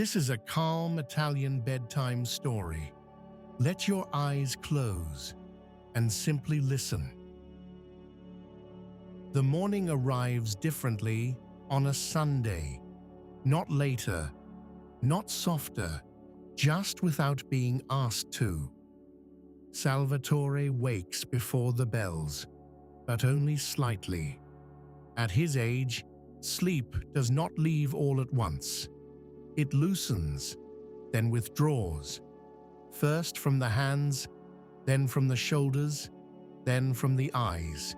This is a calm Italian bedtime story. Let your eyes close and simply listen. The morning arrives differently on a Sunday. Not later, not softer, just without being asked to. Salvatore wakes before the bells, but only slightly. At his age, sleep does not leave all at once. It loosens, then withdraws, first from the hands, then from the shoulders, then from the eyes.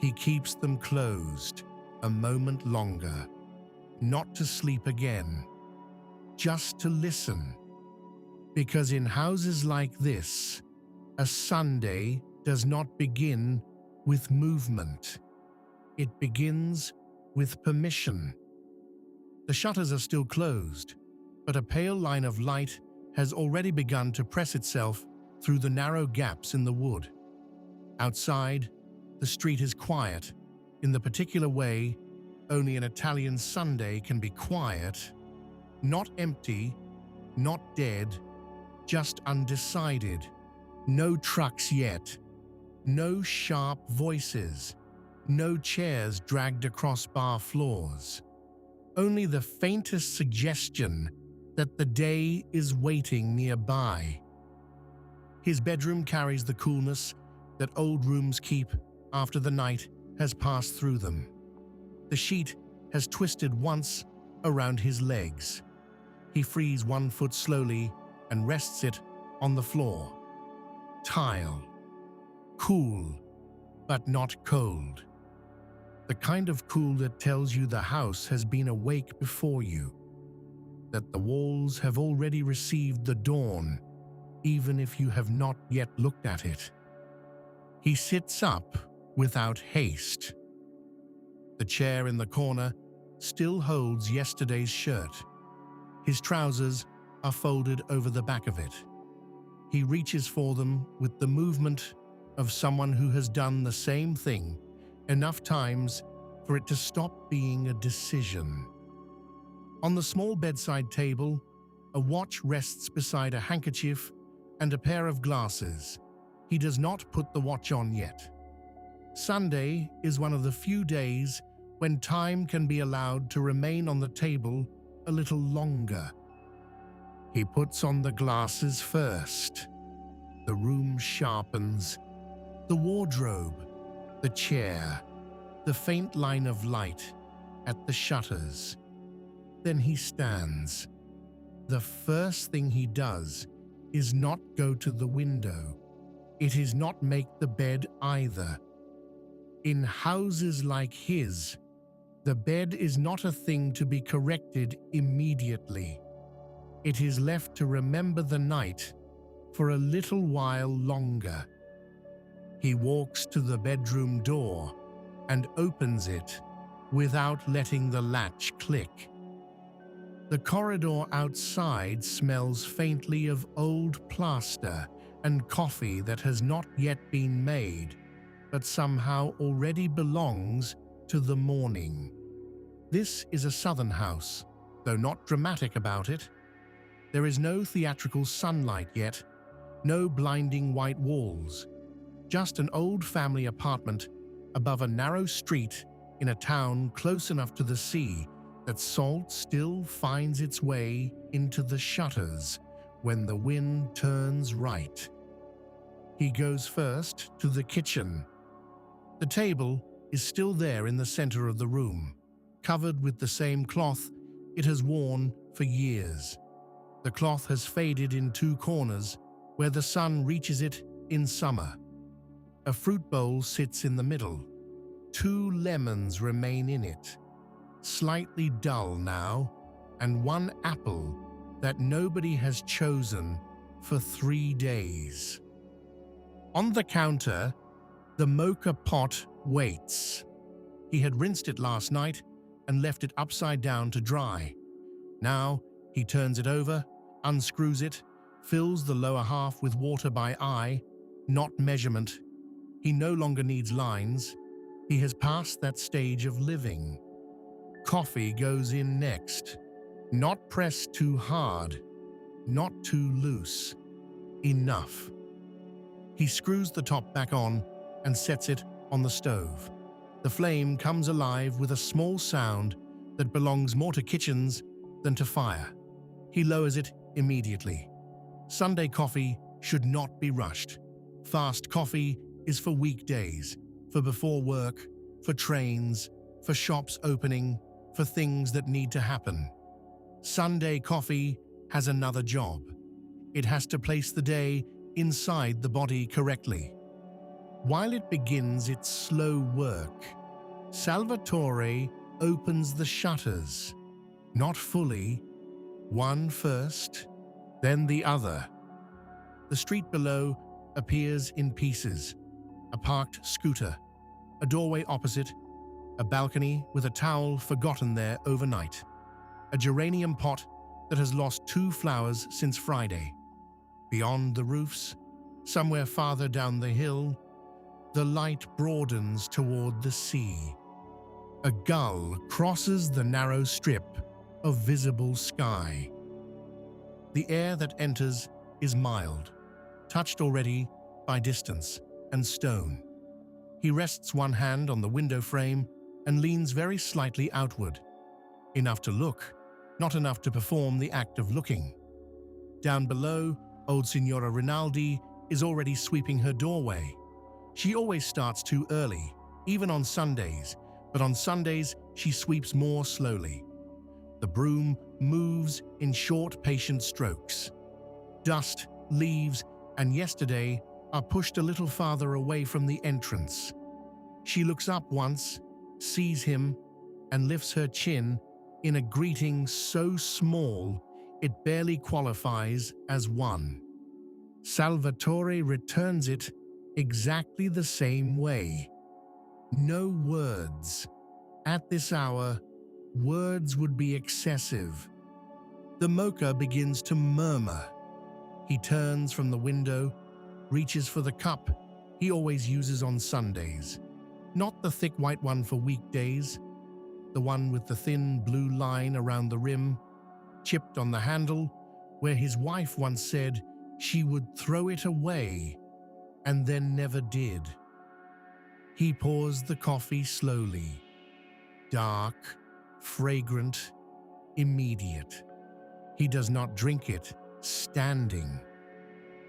He keeps them closed a moment longer, not to sleep again, just to listen. Because in houses like this, a Sunday does not begin with movement. It begins with permission. The shutters are still closed, but a pale line of light has already begun to press itself through the narrow gaps in the wood. Outside, the street is quiet, in the particular way only an Italian Sunday can be quiet, not empty, not dead, just undecided. No trucks yet, no sharp voices, no chairs dragged across bar floors. Only the faintest suggestion that the day is waiting nearby. His bedroom carries the coolness that old rooms keep after the night has passed through them. The sheet has twisted once around his legs. He frees one foot slowly and rests it on the floor. Tile. Cool, but not cold. The kind of cool that tells you the house has been awake before you, that the walls have already received the dawn, even if you have not yet looked at it. He sits up without haste. The chair in the corner still holds yesterday's shirt. His trousers are folded over the back of it. He reaches for them with the movement of someone who has done the same thing enough times for it to stop being a decision. On the small bedside table, a watch rests beside a handkerchief and a pair of glasses. He does not put the watch on yet. Sunday is one of the few days when time can be allowed to remain on the table a little longer. He puts on the glasses first. The room sharpens. The wardrobe, the chair, the faint line of light at the shutters. Then he stands. The first thing he does is not go to the window. It is not make the bed either. In houses like his, the bed is not a thing to be corrected immediately. It is left to remember the night for a little while longer. He walks to the bedroom door and opens it without letting the latch click. The corridor outside smells faintly of old plaster and coffee that has not yet been made, but somehow already belongs to the morning. This is a southern house, though not dramatic about it. There is no theatrical sunlight yet, no blinding white walls. Just an old family apartment above a narrow street in a town close enough to the sea that salt still finds its way into the shutters when the wind turns right. He goes first to the kitchen. The table is still there in the center of the room, covered with the same cloth it has worn for years. The cloth has faded in two corners where the sun reaches it in summer. A fruit bowl sits in the middle. 2 lemons remain in it, slightly dull now, and 1 apple that nobody has chosen for 3 days. On the counter, the moka pot waits. He had rinsed it last night and left it upside down to dry. Now he turns it over, unscrews it, fills the lower half with water by eye, not measurement. He no longer needs lines. He has passed that stage of living. Coffee goes in next. Not pressed too hard, not too loose. Enough. He screws the top back on and sets it on the stove. The flame comes alive with a small sound that belongs more to kitchens than to fire. He lowers it immediately. Sunday coffee should not be rushed. Fast coffee is for weekdays, for before work, for trains, for shops opening, for things that need to happen. Sunday coffee has another job. It has to place the day inside the body correctly. While it begins its slow work, Salvatore opens the shutters. Not fully, one first, then the other. The street below appears in pieces. A parked scooter, a doorway opposite, a balcony with a towel forgotten there overnight, a geranium pot that has lost 2 flowers since Friday. Beyond the roofs, somewhere farther down the hill, the light broadens toward the sea. A gull crosses the narrow strip of visible sky. The air that enters is mild, touched already by distance and stone. He rests one hand on the window frame and leans very slightly outward. Enough to look, not enough to perform the act of looking. Down below, old Signora Rinaldi is already sweeping her doorway. She always starts too early, even on Sundays, but on Sundays she sweeps more slowly. The broom moves in short, patient strokes. Dust, leaves, and yesterday are pushed a little farther away from the entrance. She looks up once, sees him, and lifts her chin in a greeting so small it barely qualifies as one. Salvatore returns it exactly the same way. No words. At this hour, words would be excessive. The moka begins to murmur. He turns from the window, reaches for the cup he always uses on Sundays. Not the thick white one for weekdays, the one with the thin blue line around the rim, chipped on the handle, where his wife once said she would throw it away, and then never did. He pours the coffee slowly. Dark, fragrant, immediate. He does not drink it standing.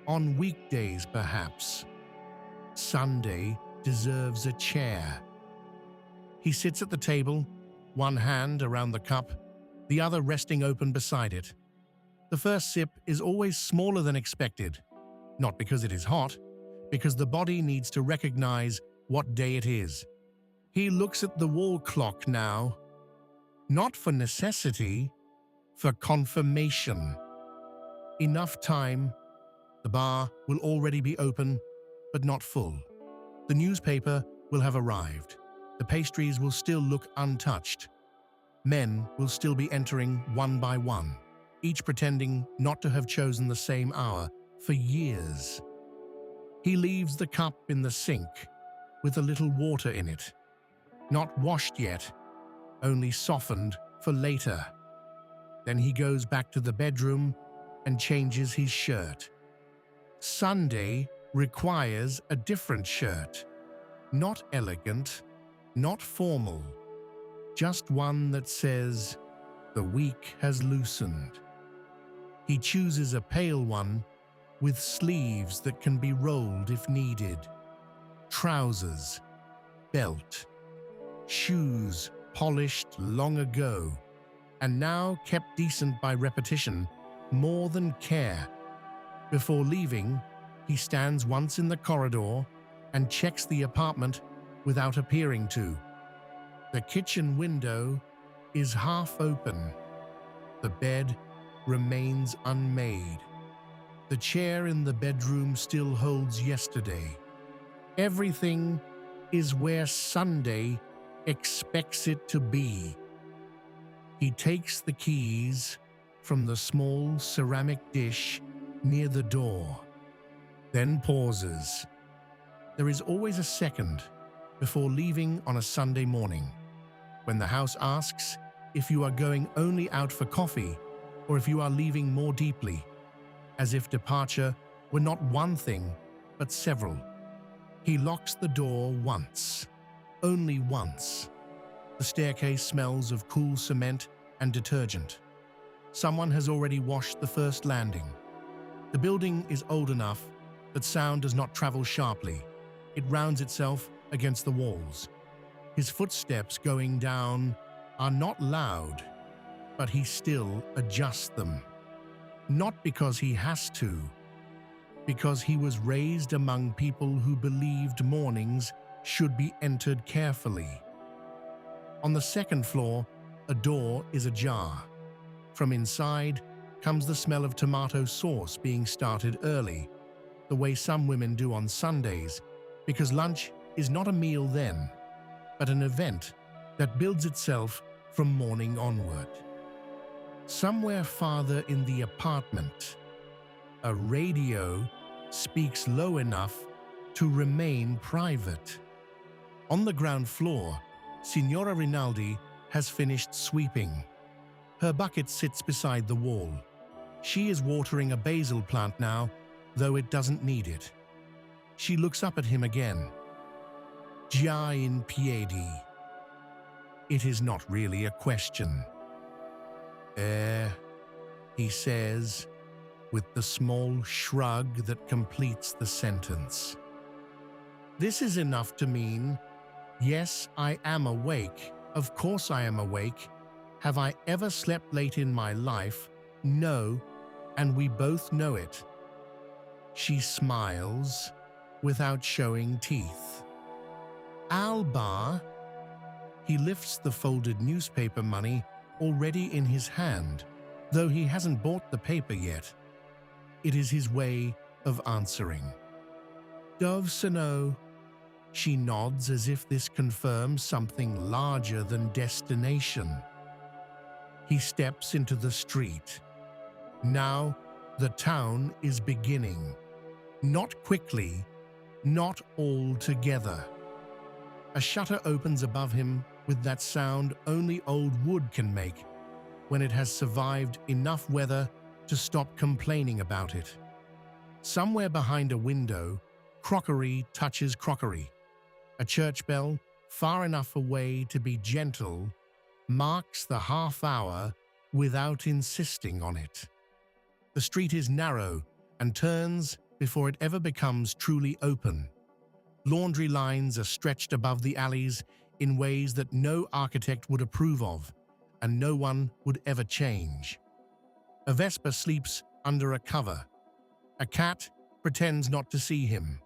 On weekdays, perhaps. Sunday deserves a chair. He sits at the table, one hand around the cup, the other resting open beside it. The first sip is always smaller than expected, not because it is hot, because the body needs to recognize what day it is. He looks at the wall clock now, not for necessity, for confirmation. Enough time. The bar will already be open, but not full. The newspaper will have arrived. The pastries will still look untouched. Men will still be entering one by one, each pretending not to have chosen the same hour for years. He leaves the cup in the sink with a little water in it. Not washed yet, only softened for later. Then he goes back to the bedroom and changes his shirt. Sunday requires a different shirt. Not elegant, not formal. Just one that says, "The week has loosened." He chooses a pale one with sleeves that can be rolled if needed. Trousers, belt, shoes polished long ago, and now kept decent by repetition, more than care. Before leaving, he stands once in the corridor and checks the apartment without appearing to. The kitchen window is half open. The bed remains unmade. The chair in the bedroom still holds yesterday. Everything is where Sunday expects it to be. He takes the keys from the small ceramic dish near the door, then pauses. There is always a second before leaving on a Sunday morning. When the house asks, if you are going only out for coffee or if you are leaving more deeply, as if departure were not one thing, but several. He locks the door once, only once. The staircase smells of cool cement and detergent. Someone has already washed the first landing. The building is old enough that sound does not travel sharply. It rounds itself against the walls. His footsteps going down are not loud, but he still adjusts them. Not because he has to, because he was raised among people who believed mornings should be entered carefully. On the second floor, a door is ajar. From inside comes the smell of tomato sauce being started early, the way some women do on Sundays, because lunch is not a meal then, but an event that builds itself from morning onward. Somewhere farther in the apartment, a radio speaks low enough to remain private. On the ground floor, Signora Rinaldi has finished sweeping. Her bucket sits beside the wall. She is watering a basil plant now, though it doesn't need it. She looks up at him again. Già in piedi. It is not really a question. He says, with the small shrug that completes the sentence. This is enough to mean, yes, I am awake. Of course I am awake. Have I ever slept late in my life? No, and we both know it. She smiles without showing teeth. Alba. He lifts the folded newspaper money already in his hand, though he hasn't bought the paper yet. It is his way of answering. Dove Sano. She nods as if this confirms something larger than destination. He steps into the street. Now the town is beginning. Not quickly, not all together. A shutter opens above him with that sound only old wood can make when it has survived enough weather to stop complaining about it. Somewhere behind a window, crockery touches crockery. A church bell, far enough away to be gentle, marks the half hour without insisting on it. The street is narrow and turns before it ever becomes truly open. Laundry lines are stretched above the alleys in ways that no architect would approve of, and no one would ever change. A Vespa sleeps under a cover. A cat pretends not to see him.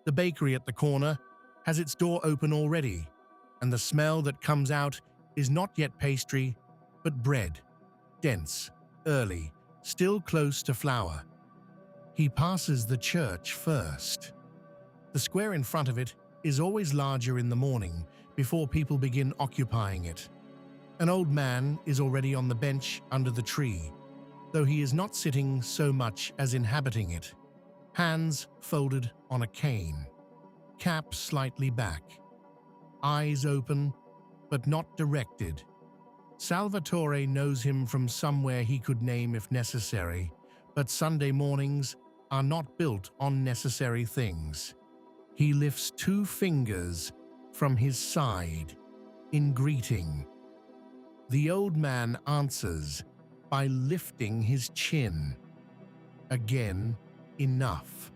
The bakery at the corner has its door open already, and the smell that comes out is not yet pastry, but bread, dense, early, still close to flour. He passes the church first. The square in front of it is always larger in the morning before people begin occupying it. An old man is already on the bench under the tree, though he is not sitting so much as inhabiting it. Hands folded on a cane, cap slightly back, eyes open but not directed. Salvatore knows him from somewhere he could name if necessary, but Sunday mornings are not built on necessary things. He lifts 2 fingers from his side in greeting. The old man answers by lifting his chin. Again, enough.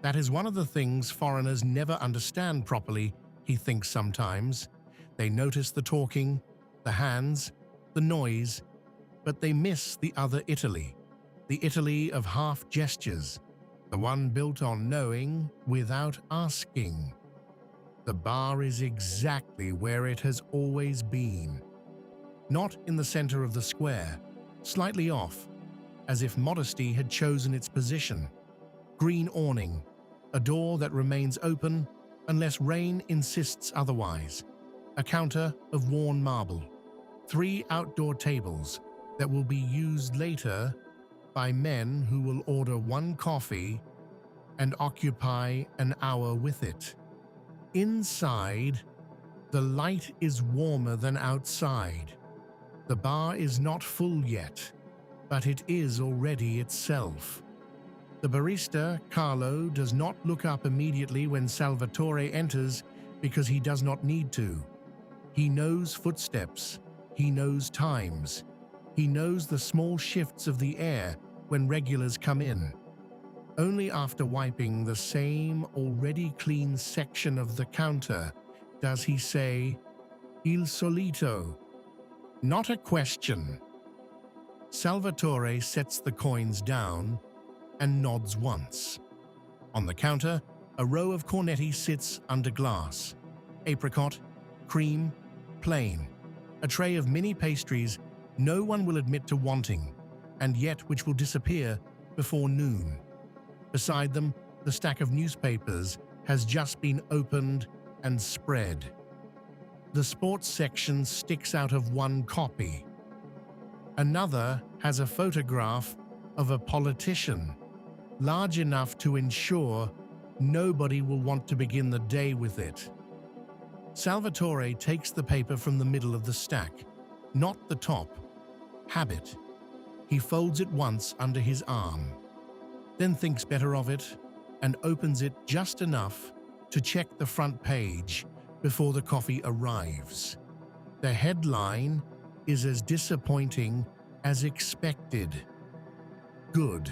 That is one of the things foreigners never understand properly, he thinks sometimes. They notice the talking, the hands, the noise, but they miss the other Italy, the Italy of half gestures, the one built on knowing without asking. The bar is exactly where it has always been. Not in the center of the square, slightly off, as if modesty had chosen its position. Green awning, a door that remains open unless rain insists otherwise, a counter of worn marble, 3 outdoor tables that will be used later by men who will order 1 coffee and occupy an hour with it. Inside, the light is warmer than outside. The bar is not full yet, but it is already itself. The barista, Carlo, does not look up immediately when Salvatore enters because he does not need to. He knows footsteps, he knows times, he knows the small shifts of the air when regulars come in. Only after wiping the same already clean section of the counter does he say, "Il solito." Not a question. Salvatore sets the coins down and nods once. On the counter, a row of cornetti sits under glass. Apricot, cream, plain. A tray of mini pastries no one will admit to wanting, and yet which will disappear before noon. Beside them, the stack of newspapers has just been opened and spread. The sports section sticks out of one copy. Another has a photograph of a politician, large enough to ensure nobody will want to begin the day with it. Salvatore takes the paper from the middle of the stack, not the top. Habit. He folds it once under his arm, then thinks better of it and opens it just enough to check the front page before the coffee arrives. The headline is as disappointing as expected. Good.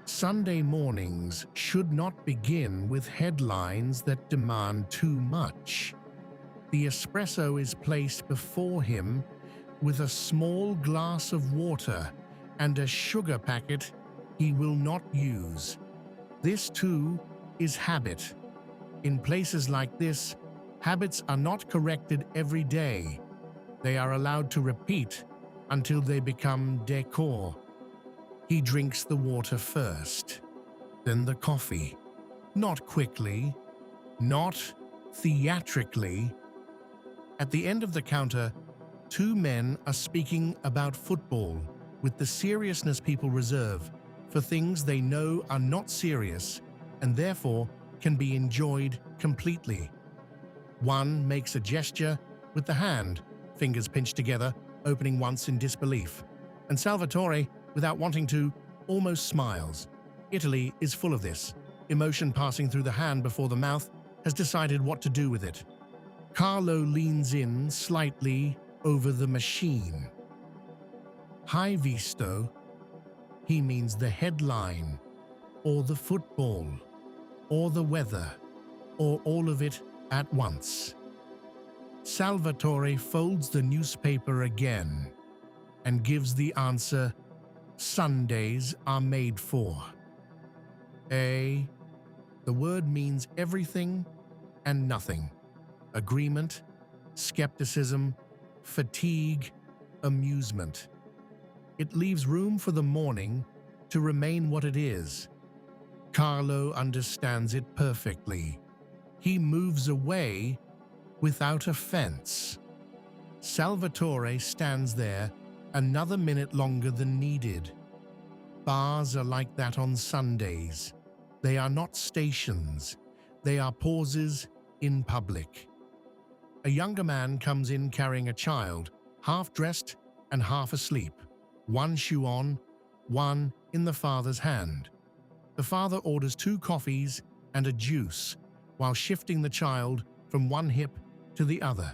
Sunday mornings should not begin with headlines that demand too much. The espresso is placed before him with a small glass of water and a sugar packet he will not use. This too is habit. In places like this, habits are not corrected every day. They are allowed to repeat until they become decor. He drinks the water first, then the coffee. Not quickly, not theatrically. At the end of the counter, two men are speaking about football with the seriousness people reserve for things they know are not serious and therefore can be enjoyed completely. One makes a gesture with the hand, fingers pinched together, opening once in disbelief. And Salvatore, without wanting to, almost smiles. Italy is full of this. Emotion passing through the hand before the mouth has decided what to do with it. Carlo leans in slightly over the machine. Hai visto? He means the headline, or the football, or the weather, or all of it at once. Salvatore folds the newspaper again and gives the answer, "Sundays are made for." The word means everything and nothing. Agreement, skepticism, fatigue, amusement. It leaves room for the morning to remain what it is. Carlo understands it perfectly. He moves away without offense. Salvatore stands there another minute longer than needed. Bars are like that on Sundays. They are not stations. They are pauses in public. A younger man comes in carrying a child, half dressed and half asleep. One shoe on, one in the father's hand. The father orders 2 coffees and a juice while shifting the child from one hip to the other.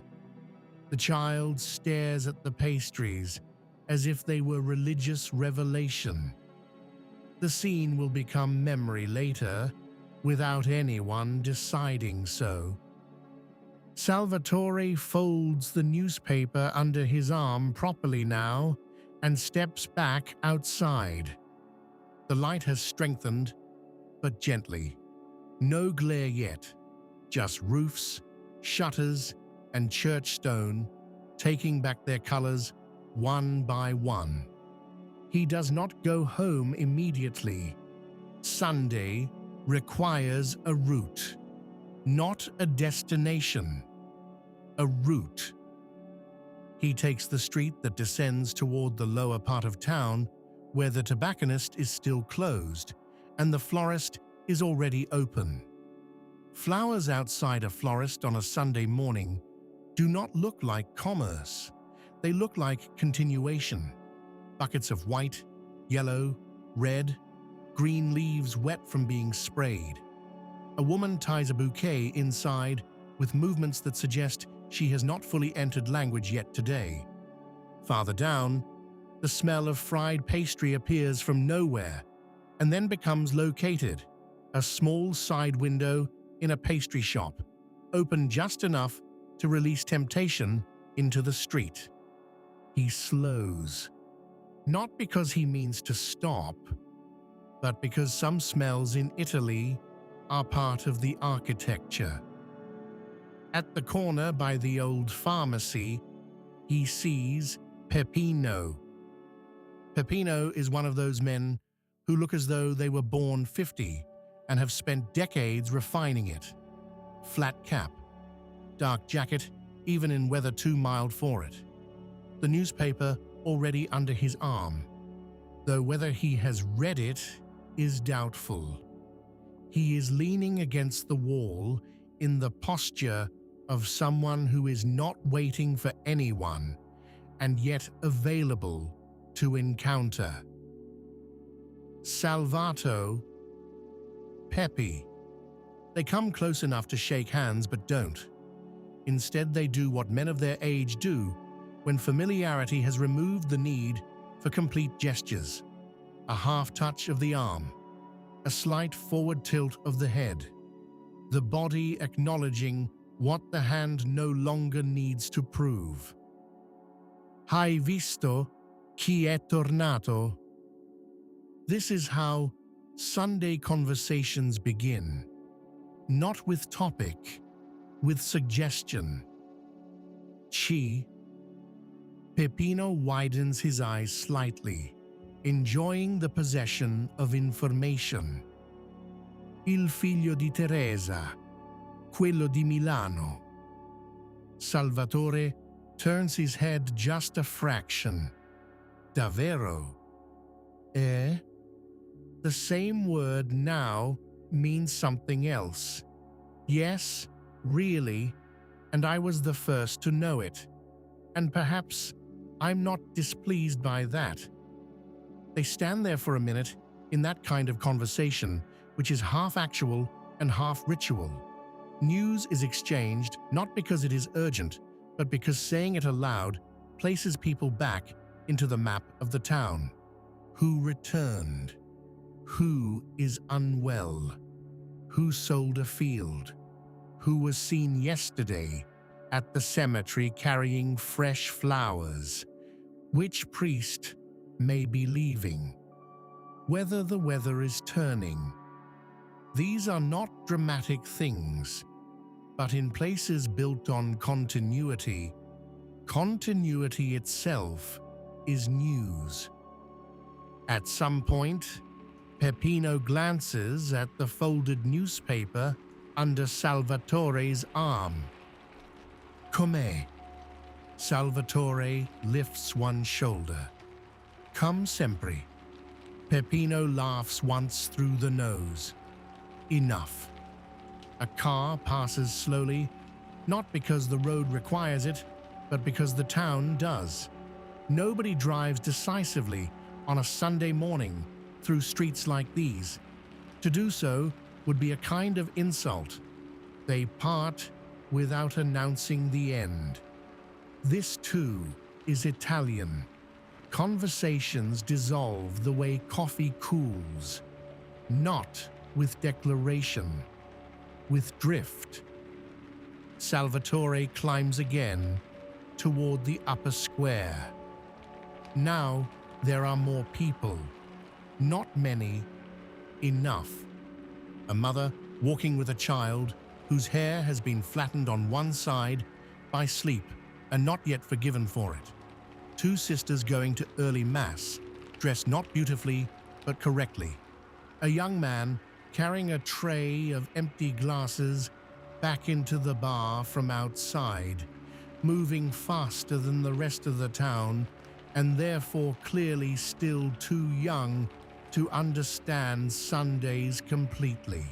The child stares at the pastries as if they were religious revelation. The scene will become memory later, without anyone deciding so. Salvatore folds the newspaper under his arm properly now and steps back outside. The light has strengthened, but gently. No glare yet, just roofs, shutters, and church stone taking back their colors one by one. He does not go home immediately. Sunday requires a route, not a destination, a route. He takes the street that descends toward the lower part of town, where the tobacconist is still closed and the florist is already open. Flowers outside a florist on a Sunday morning do not look like commerce. They look like continuation. Buckets of white, yellow, red, green leaves wet from being sprayed. A woman ties a bouquet inside with movements that suggest she has not fully entered language yet today. Farther down, the smell of fried pastry appears from nowhere and then becomes located, a small side window in a pastry shop, open just enough to release temptation into the street. He slows, not because he means to stop, but because some smells in Italy are part of the architecture. At the corner by the old pharmacy, he sees Peppino. Peppino is one of those men who look as though they were born 50 and have spent decades refining it. Flat cap, dark jacket, even in weather too mild for it. The newspaper already under his arm, though whether he has read it is doubtful. He is leaning against the wall in the posture of someone who is not waiting for anyone and yet available to encounter. Salvatore, Peppy. They come close enough to shake hands but don't. Instead, they do what men of their age do when familiarity has removed the need for complete gestures. A half touch of the arm, a slight forward tilt of the head, the body acknowledging what the hand no longer needs to prove. Hai visto chi è tornato? This is how Sunday conversations begin. Not with topic, with suggestion. Chi. Peppino widens his eyes slightly, enjoying the possession of information. Il figlio di Teresa, quello di Milano. Salvatore turns his head just a fraction. Davvero? Eh? The same word now means something else. Yes, really, and I was the first to know it. And perhaps I'm not displeased by that. They stand there for a minute in that kind of conversation, which is half actual and half ritual. News is exchanged not because it is urgent, but because saying it aloud places people back into the map of the town. Who returned? Who is unwell? Who sold a field? Who was seen yesterday at the cemetery carrying fresh flowers? Which priest may be leaving? Whether the weather is turning. These are not dramatic things, but in places built on continuity, continuity itself is news. At some point, Peppino glances at the folded newspaper under Salvatore's arm. Com'è? Salvatore lifts one shoulder. Come sempre. Peppino laughs once through the nose. Enough. A car passes slowly, not because the road requires it, but because the town does. Nobody drives decisively on a Sunday morning through streets like these. To do so would be a kind of insult. They part without announcing the end. This too is Italian. Conversations dissolve the way coffee cools, not with declaration, with drift. Salvatore climbs again toward the upper square. Now there are more people. Not many, enough. A mother walking with a child whose hair has been flattened on one side by sleep and not yet forgiven for it. Two sisters going to early mass, dressed not beautifully but correctly. A young man carrying a tray of empty glasses back into the bar from outside, moving faster than the rest of the town and therefore clearly still too young to understand Sundays completely.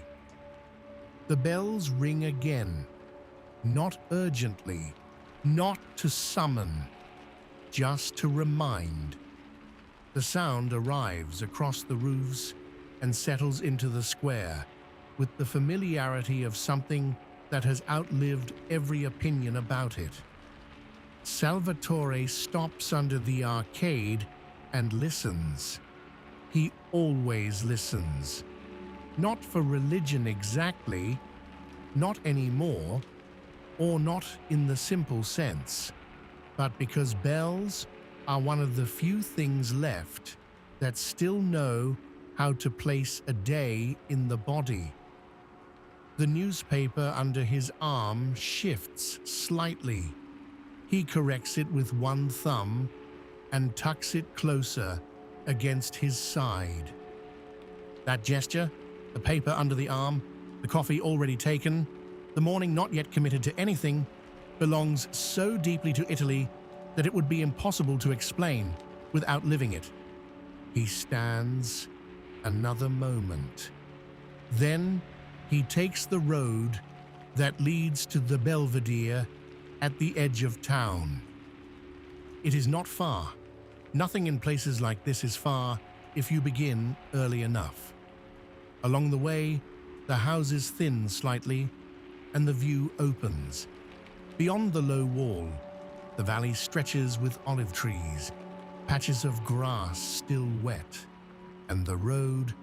The bells ring again, not urgently, not to summon, just to remind. The sound arrives across the roofs and settles into the square with the familiarity of something that has outlived every opinion about it. Salvatore stops under the arcade and listens. He always listens. Not for religion exactly, not anymore, or not in the simple sense, but because bells are one of the few things left that still know how to place a day in the body. The newspaper under his arm shifts slightly. He corrects it with one thumb and tucks it closer against his side. That gesture, the paper under the arm, the coffee already taken, the morning not yet committed to anything, belongs so deeply to Italy that it would be impossible to explain without living it. He stands another moment. Then he takes the road that leads to the Belvedere at the edge of town. It is not far. Nothing in places like this is far if you begin early enough. Along the way, the houses thin slightly and the view opens. Beyond the low wall, the valley stretches with olive trees, patches of grass still wet, and the road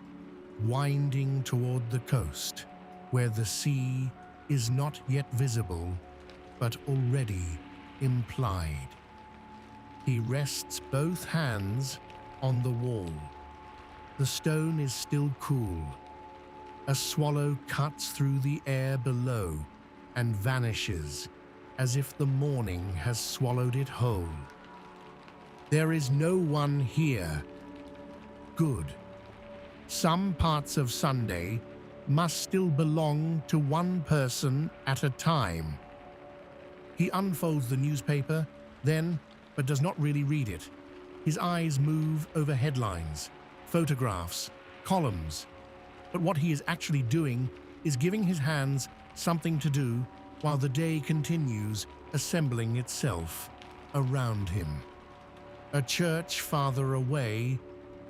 winding toward the coast, where the sea is not yet visible, but already implied. He rests both hands on the wall. The stone is still cool. A swallow cuts through the air below and vanishes as if the morning has swallowed it whole. There is no one here. Good. Some parts of Sunday must still belong to one person at a time. He unfolds the newspaper, then, but does not really read it. His eyes move over headlines, photographs, columns. But what he is actually doing is giving his hands something to do while the day continues assembling itself around him. A church farther away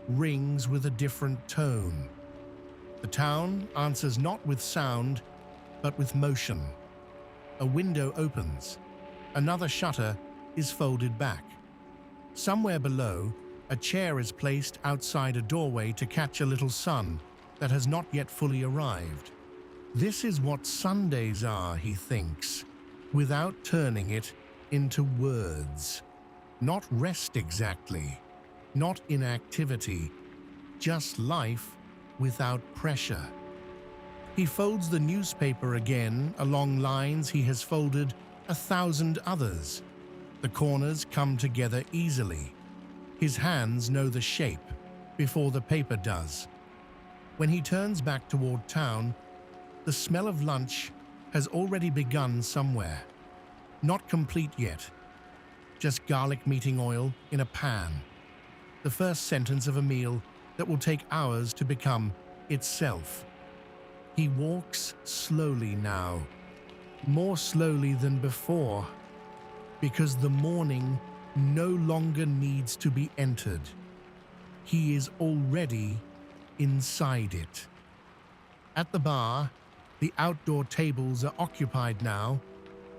rings with a different tone. The town answers not with sound, but with motion. A window opens. Another shutter is folded back. Somewhere below, a chair is placed outside a doorway to catch a little sun that has not yet fully arrived. This is what Sundays are, he thinks, without turning it into words. Not rest exactly, not inactivity, just life without pressure. He folds the newspaper again along lines he has folded 1,000 others. The corners come together easily. His hands know the shape before the paper does. When he turns back toward town, the smell of lunch has already begun somewhere. Not complete yet. Just garlic meeting oil in a pan. The first sentence of a meal that will take hours to become itself. He walks slowly now, more slowly than before, because the morning no longer needs to be entered. He is already inside it. At the bar, the outdoor tables are occupied now.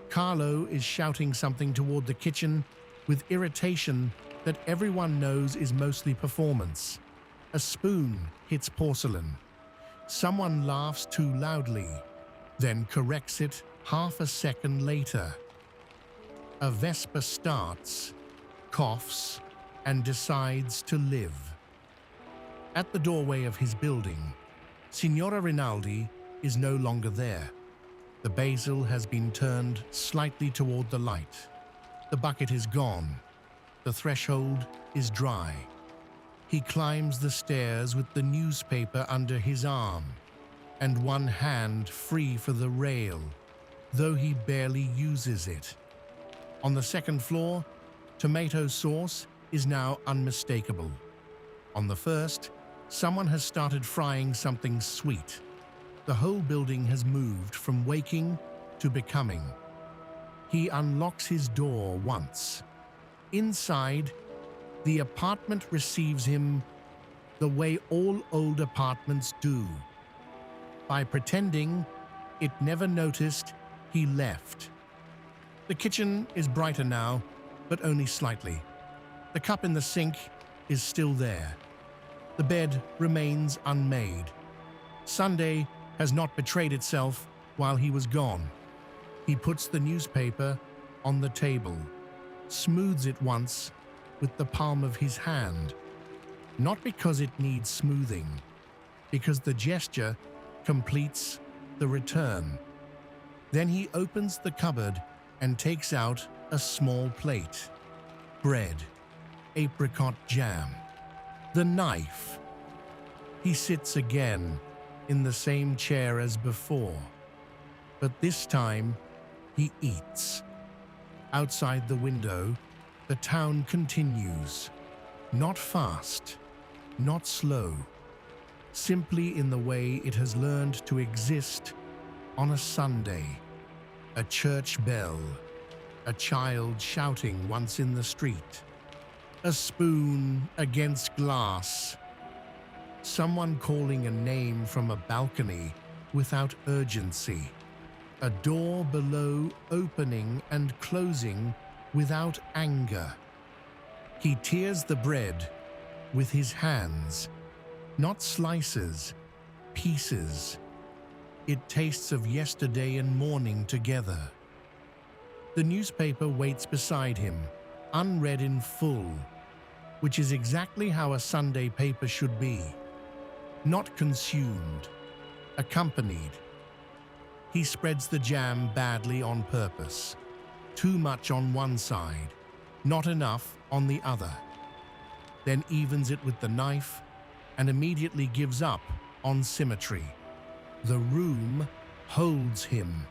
Carlo is shouting something toward the kitchen with irritation that everyone knows is mostly performance. A spoon hits porcelain. Someone laughs too loudly, then corrects it half a second later. A Vespa starts, coughs, and decides to live. At the doorway of his building, Signora Rinaldi is no longer there. The basil has been turned slightly toward the light. The bucket is gone. The threshold is dry. He climbs the stairs with the newspaper under his arm and one hand free for the rail, though he barely uses it. On the second floor, tomato sauce is now unmistakable. On the first, someone has started frying something sweet. The whole building has moved from waking to becoming. He unlocks his door once. Inside, the apartment receives him the way all old apartments do, by pretending it never noticed he left. The kitchen is brighter now, but only slightly. The cup in the sink is still there. The bed remains unmade. Sunday has not betrayed itself while he was gone. He puts the newspaper on the table, smooths it once with the palm of his hand, not because it needs smoothing, because the gesture completes the return. Then he opens the cupboard and takes out a small plate. Bread, apricot jam, the knife. He sits again in the same chair as before, but this time he eats. Outside the window, the town continues, not fast, not slow, simply in the way it has learned to exist on a Sunday. A church bell, a child shouting once in the street, a spoon against glass, someone calling a name from a balcony without urgency, a door below opening and closing without anger. He tears the bread with his hands, not slices, pieces. It tastes of yesterday and morning together. The newspaper waits beside him, unread in full, which is exactly how a Sunday paper should be. Not consumed, accompanied. He spreads the jam badly on purpose. Too much on one side, not enough on the other. Then evens it with the knife and immediately gives up on symmetry. The room holds him.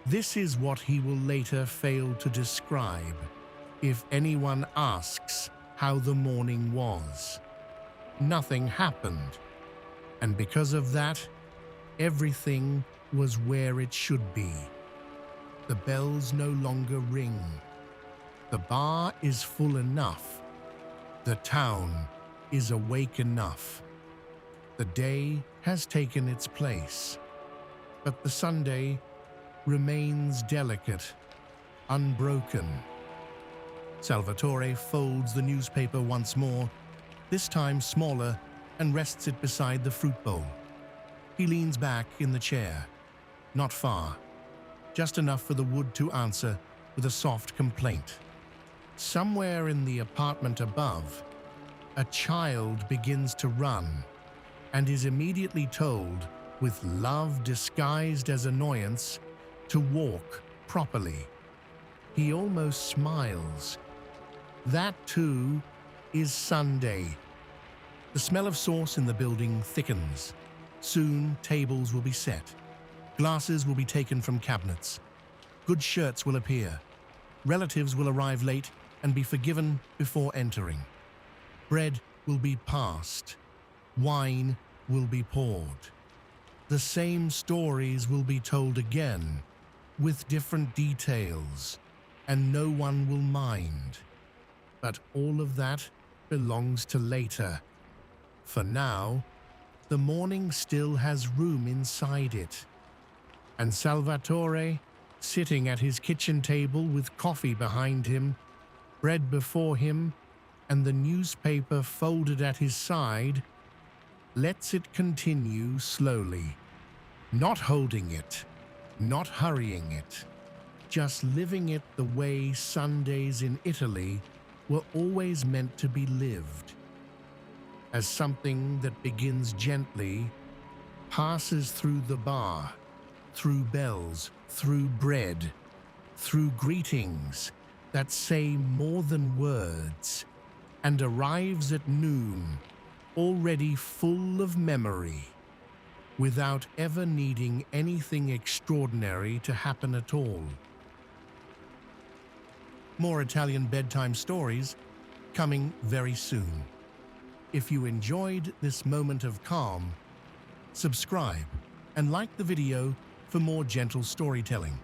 This is what he will later fail to describe if anyone asks how the morning was. Nothing happened, and because of that, everything was where it should be. The bells no longer ring. The bar is full enough. The town is awake enough. The day has taken its place, but the Sunday remains delicate, unbroken. Salvatore folds the newspaper once more, this time smaller, and rests it beside the fruit bowl. He leans back in the chair, not far, just enough for the wood to answer with a soft complaint. Somewhere in the apartment above, a child begins to run and is immediately told, with love disguised as annoyance, to walk properly. He almost smiles. That, too, is Sunday. The smell of sauce in the building thickens. Soon, tables will be set. Glasses will be taken from cabinets. Good shirts will appear. Relatives will arrive late and be forgiven before entering. Bread will be passed. Wine will be poured. The same stories will be told again, with different details, and no one will mind. But all of that belongs to later. For now, the morning still has room inside it. And Salvatore, sitting at his kitchen table with coffee behind him, bread before him, and the newspaper folded at his side, lets it continue slowly, not holding it, not hurrying it, just living it the way Sundays in Italy were always meant to be lived, as something that begins gently, passes through the bar, through bells, through bread, through greetings that say more than words, and arrives at noon, already full of memory, without ever needing anything extraordinary to happen at all. More Italian bedtime stories coming very soon. If you enjoyed this moment of calm, subscribe and like the video for more gentle storytelling.